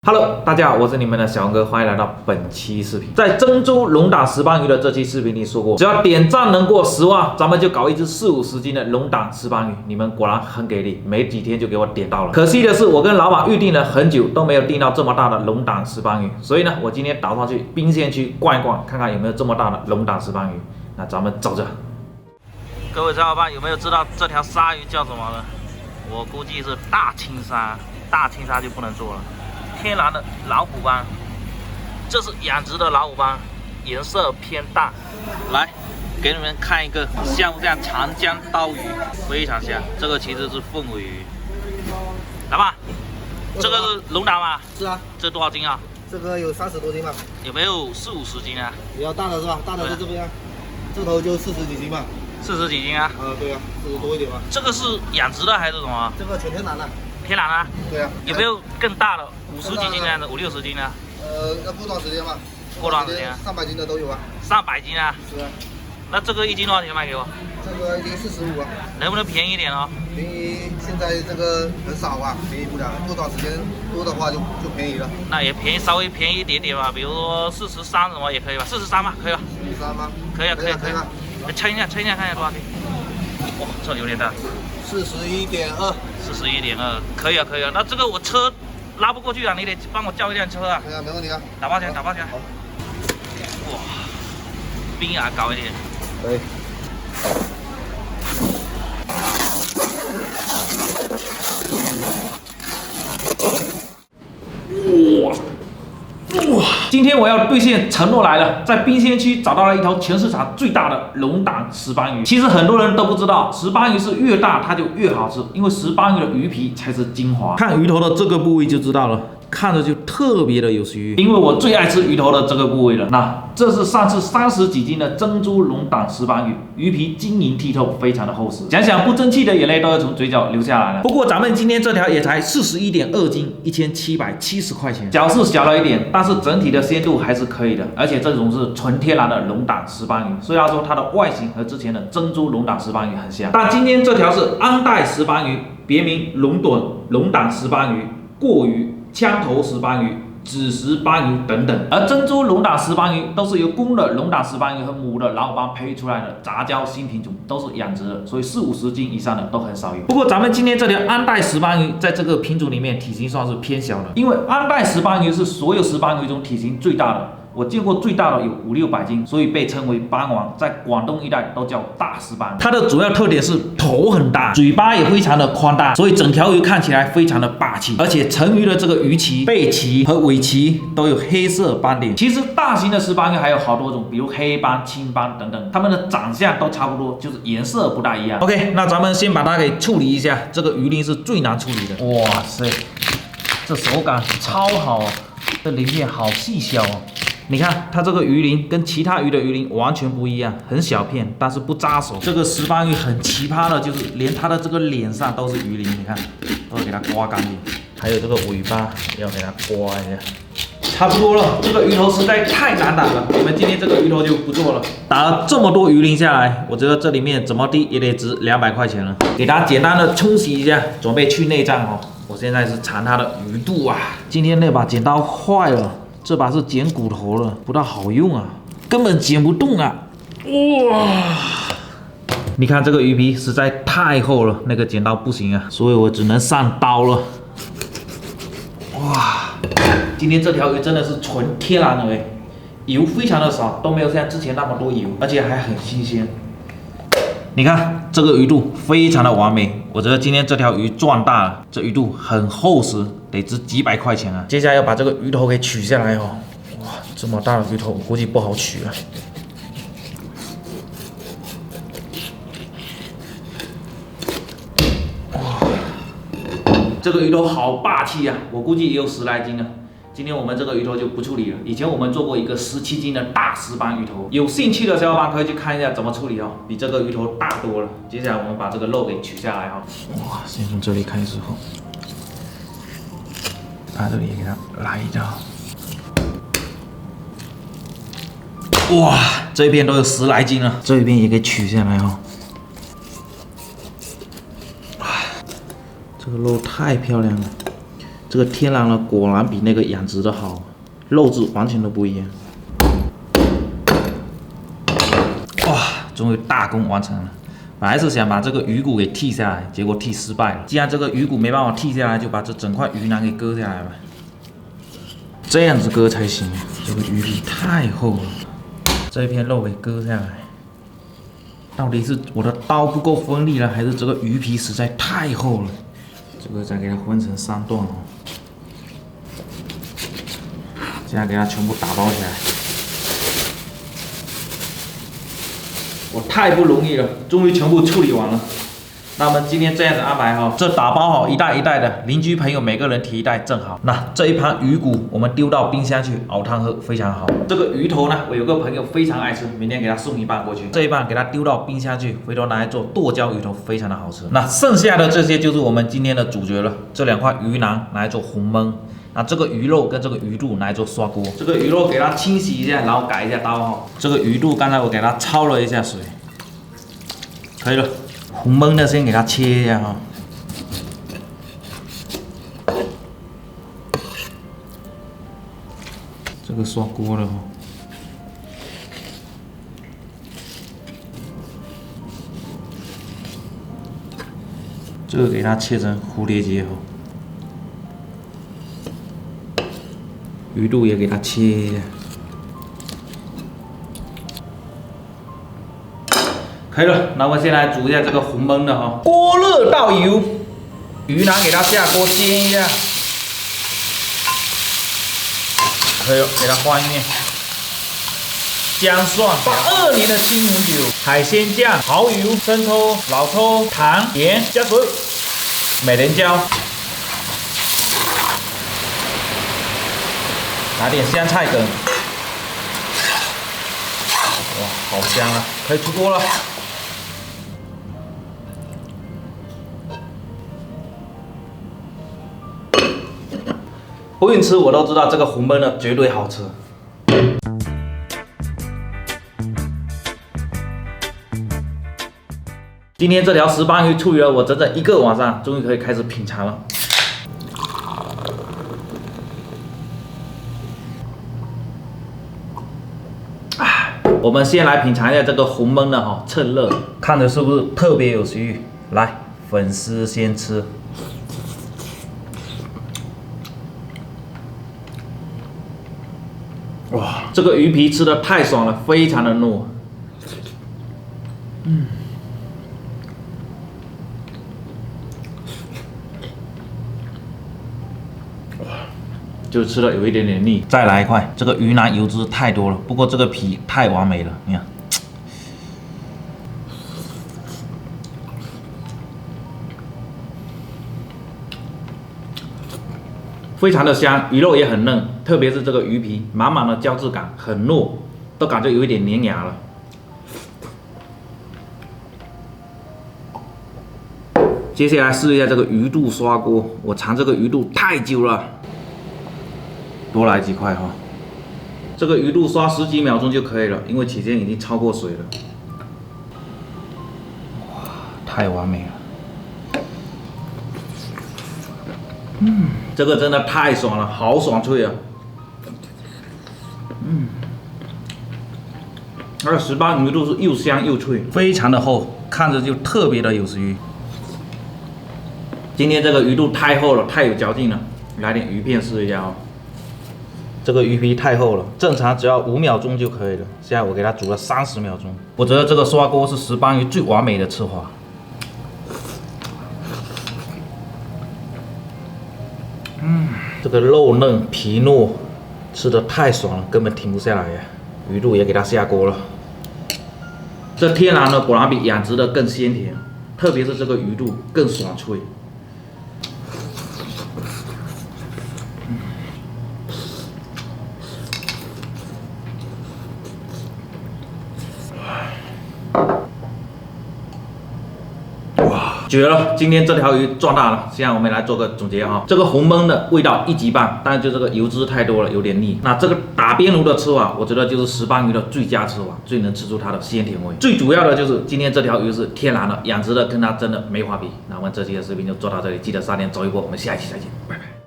Hello， 大家好，我是你们的小王哥，欢迎来到本期视频。在珍珠龙胆石斑鱼的这期视频里说过，只要点赞能过10万，咱们就搞一只40-50斤的龙胆石斑鱼。你们果然很给力，没几天就给我点到了。可惜的是，我跟老板预定了很久，都没有订到这么大的龙胆石斑鱼。所以呢，我今天打算去滨县区逛一逛，看看有没有这么大的龙胆石斑鱼。那咱们走着。各位小伙伴，有没有知道这条鲨鱼叫什么呢？我估计是大青鲨，大青鲨就不能做了。天然的老虎斑，这是养殖的老虎斑，颜色偏淡。来，给你们看一个像不像长江刀鱼？非常像。这个其实是凤尾鱼。老板，这个是龙胆吗？是啊。这多少斤啊？这个有30多斤吧。有没有40-50斤啊？比较大的是吧？大的是这个样，这头就40几斤吧。40几斤啊？对啊，40多一点吧。这个是养殖的还是什么？这个全天然的。天然啊？对啊。有没有更大的50几斤的，50-60斤的？要过段时间吧。过段时间？300斤的都有啊。300斤啊？是啊。那这个1斤多少钱卖给我？这个1斤45啊。能不能便宜一点哦？便宜，现在这个很少啊，便宜不了。过段时间多的话就便宜了。那也便宜，稍微便宜一点点吧，比如说43什么也可以吧，43吧，可以吧？43吗？可以啊，可以。称一下看一下多少斤？哇，这有点大。41.2。41.2，可以啊。那这个我车拉不过去啊，你得帮我叫一辆车啊。可以啊，没问题啊。打包起来。哇，冰牙高一点。可以。哇！今天我要兑现承诺来了，在滨县区找到了一条全市场最大的龙胆石斑鱼。其实很多人都不知道，石斑鱼是越大它就越好吃，因为石斑鱼的鱼皮才是精华。看鱼头的这个部位就知道了，看着就特别的有食欲，因为我最爱吃鱼头的这个部位了。那这是上次30几斤的珍珠龙胆石斑鱼，鱼皮晶莹剔透，非常的厚实，想想不争气的眼泪都要从嘴角流下来了。不过咱们今天这条也才41.2斤，1770块钱，角是小了一点，但是整体的鲜度还是可以的，而且这种是纯天然的龙胆石斑鱼。虽然说它的外形和之前的珍珠龙胆石斑鱼很像，但今天这条是安带石斑鱼，别名龙趸、龙胆石斑鱼、过鱼、枪头石斑鱼、紫石斑鱼等等，而珍珠龙胆石斑鱼都是由公的龙胆石斑鱼和母的老虎斑培育出来的杂交新品种，都是养殖的，所以40-50斤以上的都很少有。不过咱们今天这条安带石斑鱼在这个品种里面体型算是偏小的，因为安带石斑鱼是所有石斑鱼中体型最大的。我见过最大的有500-600斤，所以被称为斑王，在广东一带都叫大石斑。它的主要特点是头很大，嘴巴也非常的宽大，所以整条鱼看起来非常的霸气。而且成鱼的这个鱼鳍、背鳍和尾鳍都有黑色斑点。其实大型的石斑鱼还有好多种，比如黑斑、青斑等等，它们的长相都差不多，就是颜色不大一样。OK， 那咱们先把它给处理一下，这个鱼鳞是最难处理的。哇塞，这手感超好哦，这鳞片好细小哦。你看它这个鱼鳞跟其他鱼的鱼鳞完全不一样，很小片，但是不扎手。这个石斑鱼很奇葩的，就是连它的这个脸上都是鱼鳞，你看，都要给它刮干净。还有这个尾巴也要给它刮一下。差不多了，这个鱼头实在太难打了，我们今天这个鱼头就不做了。打了这么多鱼鳞下来，我觉得这里面怎么地也得值200块钱了。给它简单的冲洗一下，准备去内脏哦。我现在是尝它的鱼肚啊，今天那把剪刀坏了。这把是剪骨头了，不大好用啊，根本剪不动啊！哇，你看这个鱼皮实在太厚了，那个剪刀不行啊，所以我只能上刀了。哇，今天这条鱼真的是纯天然的油非常的少，都没有像之前那么多油，而且还很新鲜。你看这个鱼肚非常的完美，我觉得今天这条鱼赚大了，这鱼肚很厚实，得值几百块钱啊！接下来要把这个鱼头给取下来哦。哇，这么大的鱼头，我估计不好取啊。哇，这个鱼头好霸气啊！我估计也有10来斤了。今天我们这个鱼头就不处理了，以前我们做过一个17斤的大石斑鱼头，有兴趣的小伙伴可以去看一下怎么处理哦，比这个鱼头大多了。接下来我们把这个肉给取下来哈。哇，先从这里开始后，把这里给它来一刀。哇，这一片都有10来斤了，这一边也给取下来哦。哇，这个肉太漂亮了。这个天然的果然比那个养殖的好，肉质完全都不一样。哇，终于大功完成了。本来是想把这个鱼骨给剔下来，结果剔失败了。既然这个鱼骨没办法剔下来，就把这整块鱼腩给割下来吧。这样子割才行，这个鱼皮太厚了。这一片肉给割下来，到底是我的刀不够锋利了，还是这个鱼皮实在太厚了？这个再给它分成3段哦。现在给它全部打包起来。我太不容易了，终于全部处理完了。那么今天这样子安排哈，这打包好一袋一袋的，邻居朋友每个人提一袋正好。那这一盘鱼骨我们丢到冰箱去熬汤喝，非常好。这个鱼头呢，我有个朋友非常爱吃，明天给他送一半过去。这一半给他丢到冰箱去，回头拿来做剁椒鱼头，非常的好吃。那剩下的这些就是我们今天的主角了，这2块鱼腩拿来做红焖。那这个鱼肉跟这个鱼肚拿来做刷锅，这个鱼肉给它清洗一下，然后改一下刀哈。这个鱼肚刚才我给它焯了一下水，可以了。红焖的先给它切一下哈。这个刷锅了哈。这个给它切成蝴蝶结哈。鱼肚也给它切一下，可以了。那我们先来煮一下这个红焖的哈。锅热倒油，鱼腩给它下锅煎一下，可以了，给它翻一面。姜蒜，把2年的青红酒、海鲜酱、蚝油、生抽、老抽、糖、盐，加水，美人椒。拿点香菜梗，哇，好香啊！可以出锅了。不用吃我都知道这个红焖的绝对好吃。今天这条石斑鱼处理了我整整1个晚上，终于可以开始品尝了。我们先来品尝一下这个红焖的哈，趁热，看着是不是特别有食欲？来，粉丝先吃。哇，这个鱼皮吃的太爽了，非常的糯。就吃的有一点点腻，再来一块。这个鱼腩油脂太多了，不过这个皮太完美了，你看，非常的香，鱼肉也很嫩，特别是这个鱼皮，满满的胶质感，很糯，都感觉有一点粘牙了。接下来试一下这个鱼肚刷锅，我尝这个鱼肚太久了。多来几块哈，这个鱼肚刷10几秒钟就可以了，因为起先已经焯过水了。哇，太完美了！这个真的太爽了，好爽脆啊！那个石斑鱼肚是又香又脆，非常的厚，看着就特别的有食欲。今天这个鱼肚太厚了，太有嚼劲了，来点鱼片试一下哦。这个鱼皮太厚了，正常只要5秒钟就可以了。现在我给它煮了30秒钟。我觉得这个刷锅是石斑鱼最完美的吃法。这个肉嫩皮糯，吃的太爽了，根本停不下来呀。鱼肚也给它下锅了。这天然的果然比养殖的更鲜甜，特别是这个鱼肚更爽脆。绝了！今天这条鱼赚大了。现在我们来做个总结哈，这个红焖的味道1级棒，但是就这个油脂太多了，有点腻。那这个打边炉的吃法，我觉得就是石斑鱼的最佳吃法，最能吃出它的鲜甜味。最主要的就是今天这条鱼是天然的，养殖的跟它真的没法比。那我们这期的视频就做到这里，记得3点走一波，我们下一期再见，拜拜。